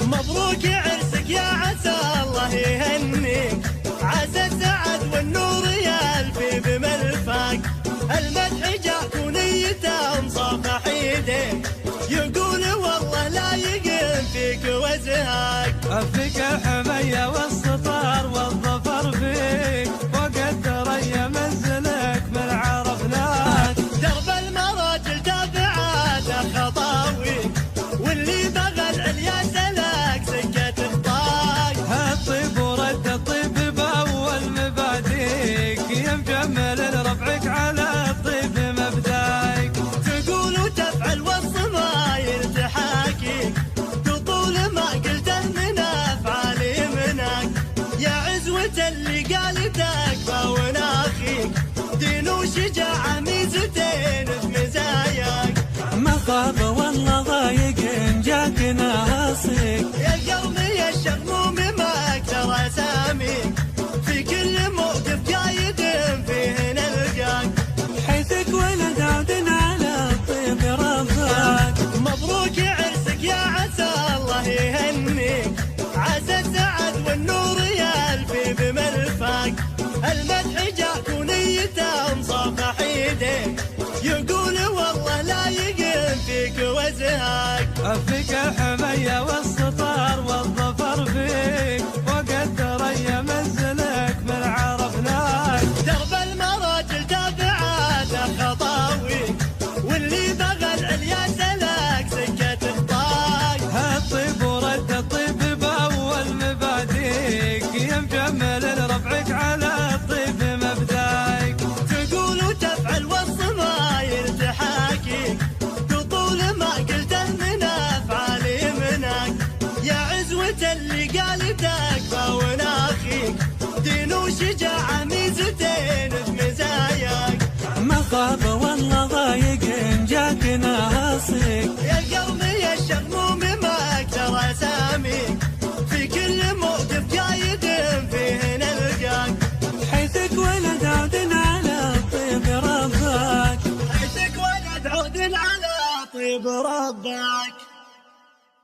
مبروك عرسك يا عسى الله يهنيك، عسى السعد والنور يلفي بملفاك، المدح جاك ونيته مصافح ايديك، يقول والله لا يقم فيك وزهاك، فيك الحمية والسطر والظفر فيك، وقد تريا منزلك من عرفناك، درب المراجل تابعاته خطاويك، واللي بغى العليا سلك سكة خطاك، هالطيب ورد الطيب بأول مباديك، يا مجمل ربعك على الطيب مبدايك، تقول وتفعل والصمايل تحاكيك، تطول ما قلته من افعالي منك، يا عزوة اللي قالتك فوناخيك، دين وشجاعة ميزتين في مزاياك، ما خاب والله ضايق جاك ناصيك، يا القوم يا الشغموم ما اكثر اساميك، في كل موقف قايد فيه نلقاك، حيثك ولد عود على الطيب رباك، مبروك عرسك يا عسى الله يهنيك، عسى السعد والنور يلفي بملفاك، المدح جاك ونيته مصافح ايديك، يقول والله لا يقم فيك وزهاك، فيك الحمية والسطر والظفر فيك، وقد تريا منزلك من عرفناك، درب المراجل تابعاته خطاويك، واللي بغى العليا سلك سكة خطاك، هالطيب ورد الطيب بأول مباديك، يا مجمل ربعك على الطيب مبدايك، تقول وتفعل والصمايل تحاكيك، تطول ما قلته من افعالي منك، يا عزوة اللي قالتك فوناخيك، دين وشجاعة ميزتين في مزاياك، ما خاب والله ضايق جاك ناصيك، يا القوم يا الشغموم ما اكثر اساميك، في كل موقف قايد فيه نلقاك، حيثك ولد عود على الطيب رباك، حيثك ولد عود على طيب ربك.